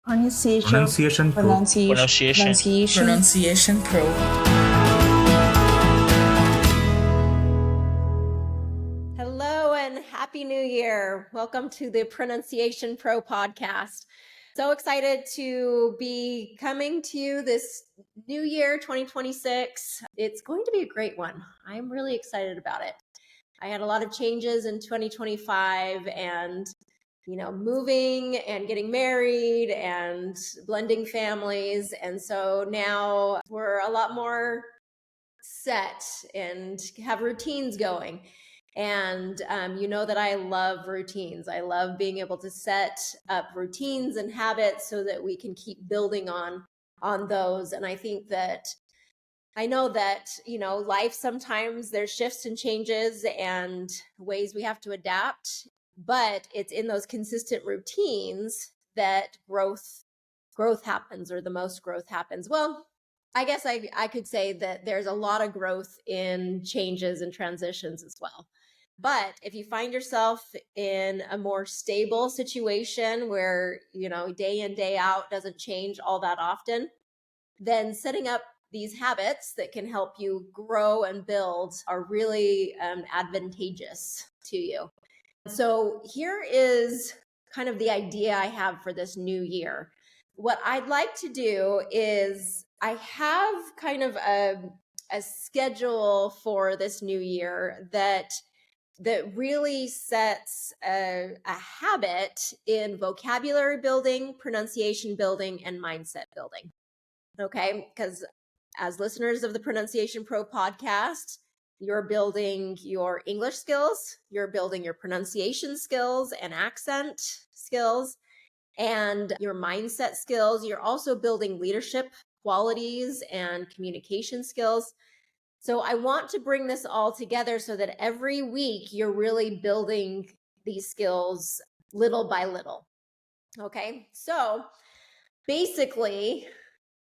Pronunciation Pro. Pronunciation Pro. Hello and Happy New Year. Welcome to the Pronunciation Pro podcast. So excited to be coming to you this new year, 2026. It's going to be a great one. I'm really excited about it. I had a lot of changes in 2025 and moving and getting married and blending families. And so now we're a lot more set and have routines going. And you know that I love routines. I love being able to set up routines and habits so that we can keep building on those. And I know that, life sometimes there's shifts and changes and ways we have to adapt, but it's in those consistent routines that growth happens, or the most growth happens. Well, I guess I could say that there's a lot of growth in changes and transitions as well. But if you find yourself in a more stable situation where, day in, day out doesn't change all that often, then setting up these habits that can help you grow and build are really advantageous to you. So here is kind of the idea I have for this new year. What I'd like to do is I have kind of a schedule for this new year that really sets a habit in vocabulary building, pronunciation building, and mindset building. Okay, because as listeners of the Pronunciation Pro podcast, you're building your English skills, you're building your pronunciation skills and accent skills, and your mindset skills. You're also building leadership qualities and communication skills. So I want to bring this all together so that every week you're really building these skills little by little. Okay, so basically,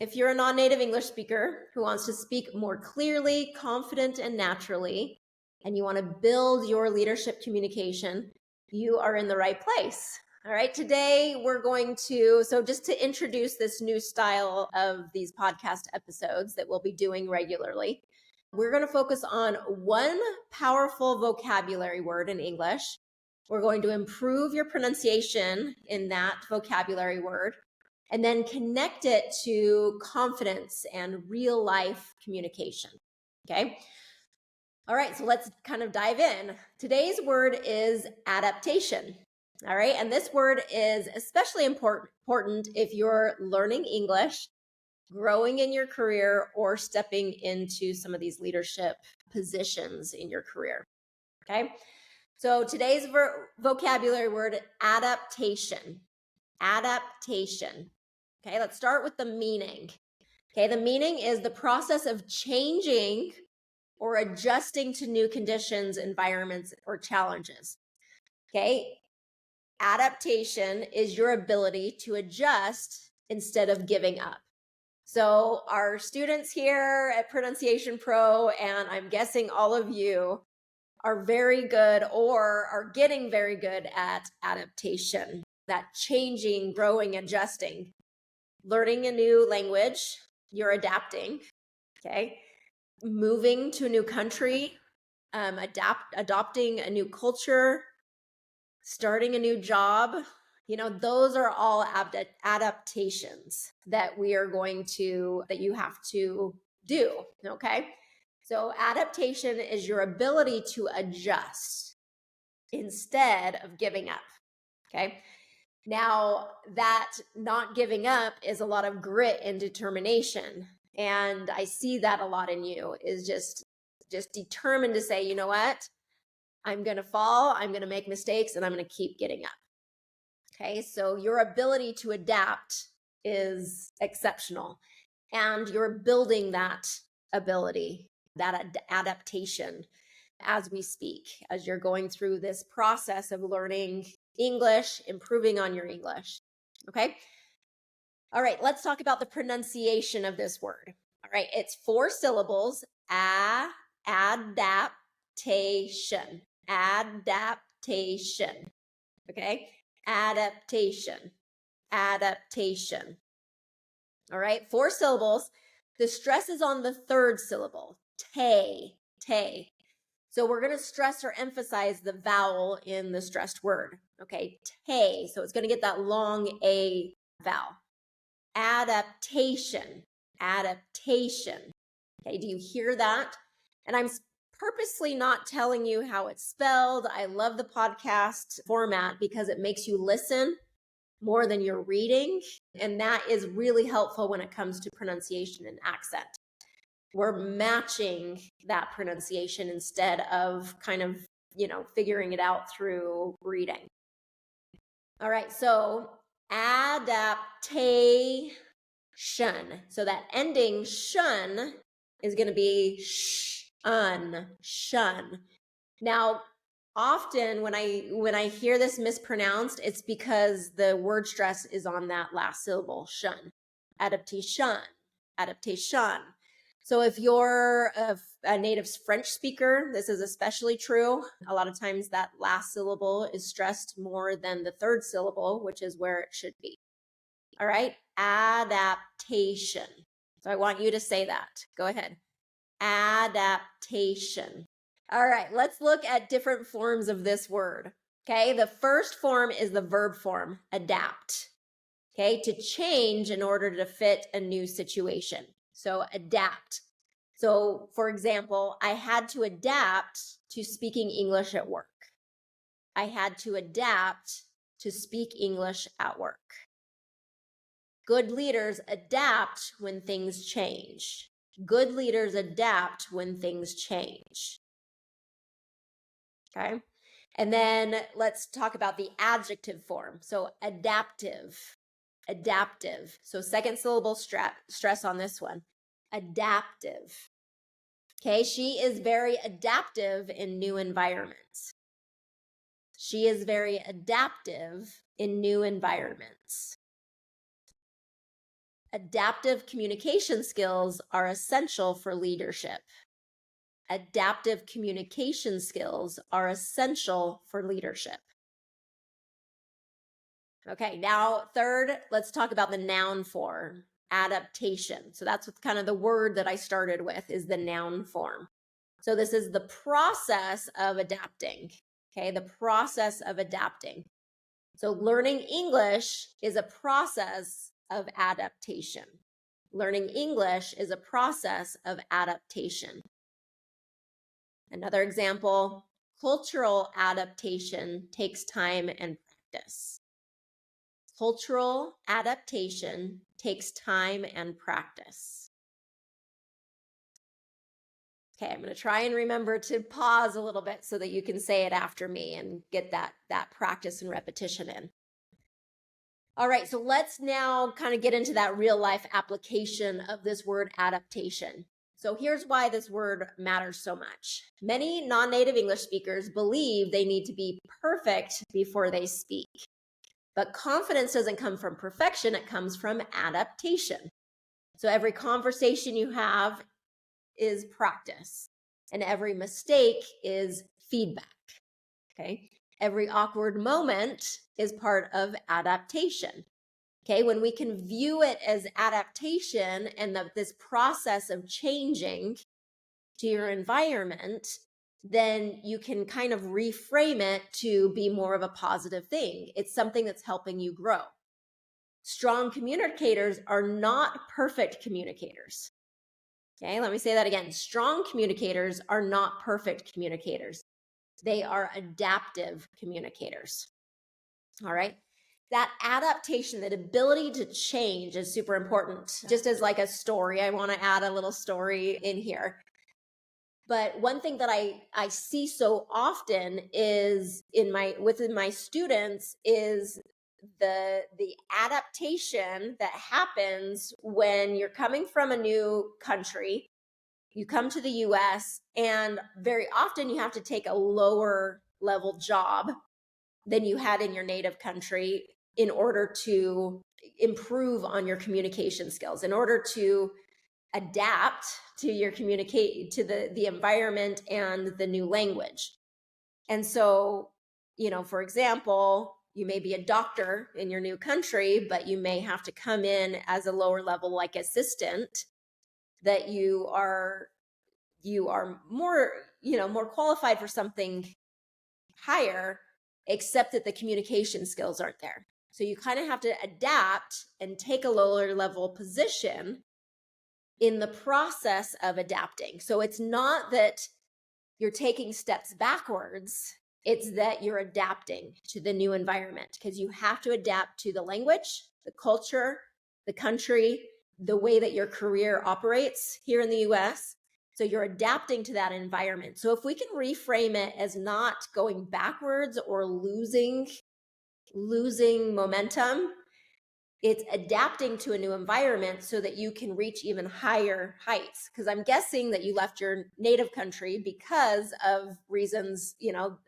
if you're a non-native English speaker who wants to speak more clearly, confident, and naturally, and you want to build your leadership communication, you are in the right place. All right, today we're going to, so just to introduce this new style of these podcast episodes that we'll be doing regularly, we're going to focus on one powerful vocabulary word in English. We're going to improve your pronunciation in that vocabulary word, and then connect it to confidence and real life communication. Okay. All right. So let's kind of dive in. Today's word is adaptation. All right. And this word is especially important if you're learning English, growing in your career, or stepping into some of these leadership positions in your career. Okay. So today's vocabulary word, adaptation. Adaptation. Okay, let's start with the meaning. Okay, the meaning is the process of changing or adjusting to new conditions, environments, or challenges. Okay, adaptation is your ability to adjust instead of giving up. So our students here at Pronunciation Pro, and I'm guessing all of you, are very good or are getting very good at adaptation, that changing, growing, adjusting. Learning a new language, you're adapting, okay? Moving to a new country, adopting a new culture, starting a new job, those are all adaptations that you have to do, okay? So adaptation is your ability to adjust instead of giving up, okay? Now, that not giving up is a lot of grit and determination. And I see that a lot in you, is just determined to say, you know what? I'm going to fall, I'm going to make mistakes, and I'm going to keep getting up. Okay, so your ability to adapt is exceptional. And you're building that ability, that adaptation as we speak, as you're going through this process of learning English, improving on your English. Okay. All right. Let's talk about the pronunciation of this word. All right. It's 4 syllables. Adaptation. Adaptation. Okay. Adaptation. adaptation. All right, 4 syllables. The stress is on the third syllable, te, te. So we're going to stress or emphasize the vowel in the stressed word. Okay, te. So it's going to get that long A vowel. Adaptation, adaptation. Okay, do you hear that? And I'm purposely not telling you how it's spelled. I love the podcast format because it makes you listen more than you're reading. And that is really helpful when it comes to pronunciation and accent. We're matching that pronunciation instead of kind of, figuring it out through reading. All right, so adaptation. So that ending shun is going to be shun. Now, often when I hear this mispronounced, it's because the word stress is on that last syllable, shun. Adaptation. So if you're a native French speaker, this is especially true. A lot of times that last syllable is stressed more than the third syllable, which is where it should be. All right, adaptation. So I want you to say that. Go ahead. Adaptation. All right, let's look at different forms of this word. Okay, the first form is the verb form, adapt. Okay, to change in order to fit a new situation. So adapt. So for example, I had to adapt to speaking English at work. I had to adapt to speak English at work. Good leaders adapt when things change. Good leaders adapt when things change. Okay. And then let's talk about the adjective form. So adaptive. So second syllable stress on this one. Adaptive. Okay. She is very adaptive in new environments. She is very adaptive in new environments. Adaptive communication skills are essential for leadership. Adaptive communication skills are essential for leadership. Okay, now third, let's talk about the noun form, adaptation. So that's kind of the word that I started with, is the noun form. So this is the process of adapting. Okay, the process of adapting. So learning English is a process of adaptation. Learning English is a process of adaptation. Another example, cultural adaptation takes time and practice. Cultural adaptation takes time and practice. Okay, I'm going to try and remember to pause a little bit so that you can say it after me and get that practice and repetition in. All right, so let's now kind of get into that real life application of this word adaptation. So here's why this word matters so much. Many non-native English speakers believe they need to be perfect before they speak. But confidence doesn't come from perfection, it comes from adaptation. So every conversation you have is practice, and every mistake is feedback. Okay? Every awkward moment is part of adaptation. Okay, when we can view it as adaptation and this process of changing to your environment, then you can kind of reframe it to be more of a positive thing. It's something that's helping you grow. Strong communicators are not perfect communicators. Okay, let me say that again. Strong communicators are not perfect communicators. They are adaptive communicators. All right. That adaptation, that ability to change is super important. Just as like a story, I want to add a little story in here. But one thing that I see so often is within my students is the adaptation that happens when you're coming from a new country. You come to the US, and very often you have to take a lower level job than you had in your native country in order to improve on your communication skills, in order to adapt to your to the environment and the new language. And so, for example, you may be a doctor in your new country, but you may have to come in as a lower level like assistant, that you are more, more qualified for something higher, except that the communication skills aren't there. So you kind of have to adapt and take a lower level position in the process of adapting. So it's not that you're taking steps backwards, it's that you're adapting to the new environment, because you have to adapt to the language, the culture, the country, the way that your career operates here in the US. So you're adapting to that environment. So if we can reframe it as not going backwards or losing momentum, it's adapting to a new environment so that you can reach even higher heights. Because I'm guessing that you left your native country because of reasons,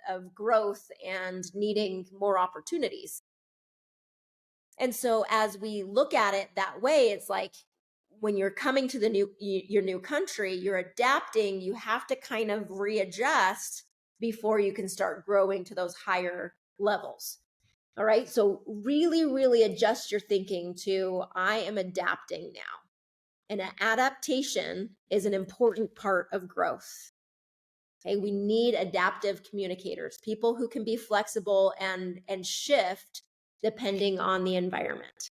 of growth and needing more opportunities. And so as we look at it that way, it's like when you're coming to your new country, you're adapting, you have to kind of readjust before you can start growing to those higher levels. All right. So really, really adjust your thinking to, I am adapting now. And an adaptation is an important part of growth. Okay. We need adaptive communicators, people who can be flexible and shift depending on the environment.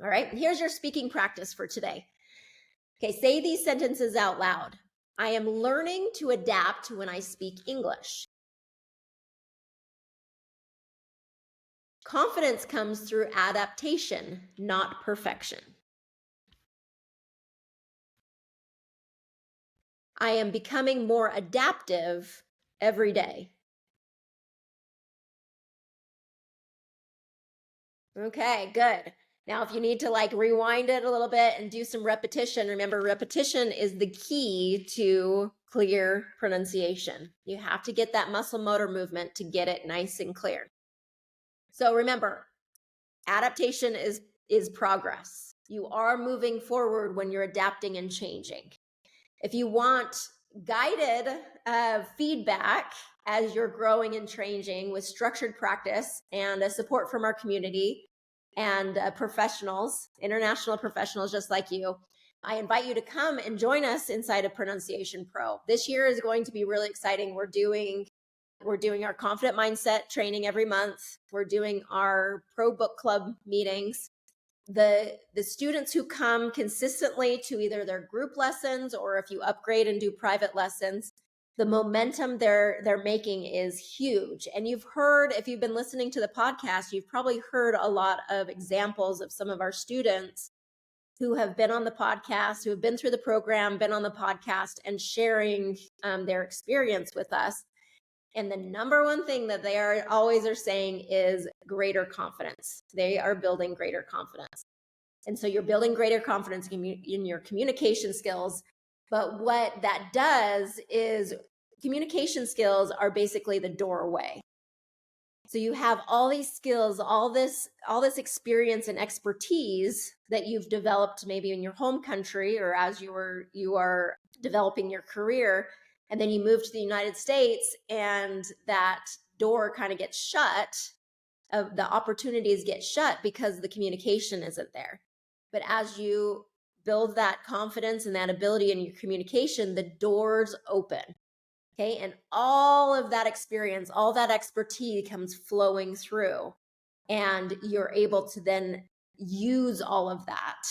All right. Here's your speaking practice for today. Okay. Say these sentences out loud. I am learning to adapt when I speak English. Confidence comes through adaptation, not perfection. I am becoming more adaptive every day. Okay, good. Now, if you need to rewind it a little bit and do some repetition, remember repetition is the key to clear pronunciation. You have to get that muscle motor movement to get it nice and clear. So remember, adaptation is progress. You are moving forward when you're adapting and changing. If you want guided feedback as you're growing and changing with structured practice and support from our community and professionals, international professionals just like you, I invite you to come and join us inside of Pronunciation Pro. This year is going to be really exciting. We're doing our confident mindset training every month. We're doing our pro book club meetings. The students who come consistently to either their group lessons or if you upgrade and do private lessons, the momentum they're making is huge. And you've heard, if you've been listening to the podcast, you've probably heard a lot of examples of some of our students who have been on the podcast, who have been through the program, been on the podcast, and sharing their experience with us. And the number one thing that they always are saying is greater confidence. They are building greater confidence. And so you're building greater confidence in your communication skills. But what that does is communication skills are basically the doorway. So you have all these skills, all this experience and expertise that you've developed maybe in your home country or as you are developing your career. And then you move to the United States and that door kind of gets shut, the opportunities get shut because the communication isn't there. But as you build that confidence and that ability in your communication, the doors open. Okay. And all of that experience, all that expertise comes flowing through. And you're able to then use all of that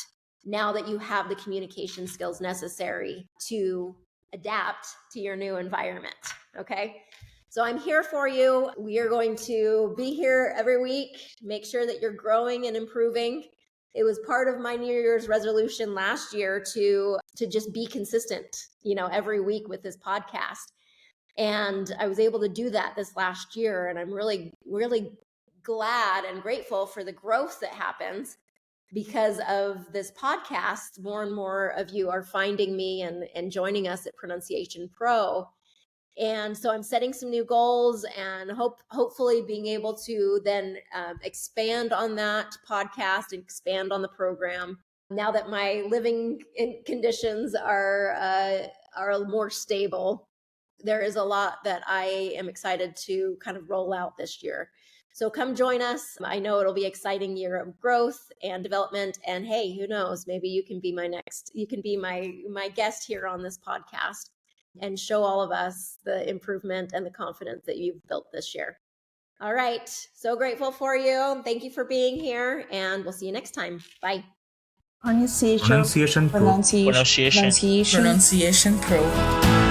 now that you have the communication skills necessary to adapt to your new environment. Okay. So I'm here for you. We are going to be here every week. Make sure that you're growing and improving. It was part of my New Year's resolution last year to just be consistent, every week with this podcast. And I was able to do that this last year. And I'm really, really glad and grateful for the growth that happens because of this podcast. More and more of you are finding me and joining us at Pronunciation Pro. And so I'm setting some new goals and hopefully being able to then expand on that podcast and expand on the program now that my living conditions are more stable. There is a lot that I am excited to kind of roll out this year. So come join us. I know it'll be an exciting year of growth and development. And hey, who knows, maybe you can be my guest here on this podcast and show all of us the improvement and the confidence that you've built this year. All right. So grateful for you. Thank you for being here, and we'll see you next time. Bye. Pronunciation Pro. Pronunciation Pro.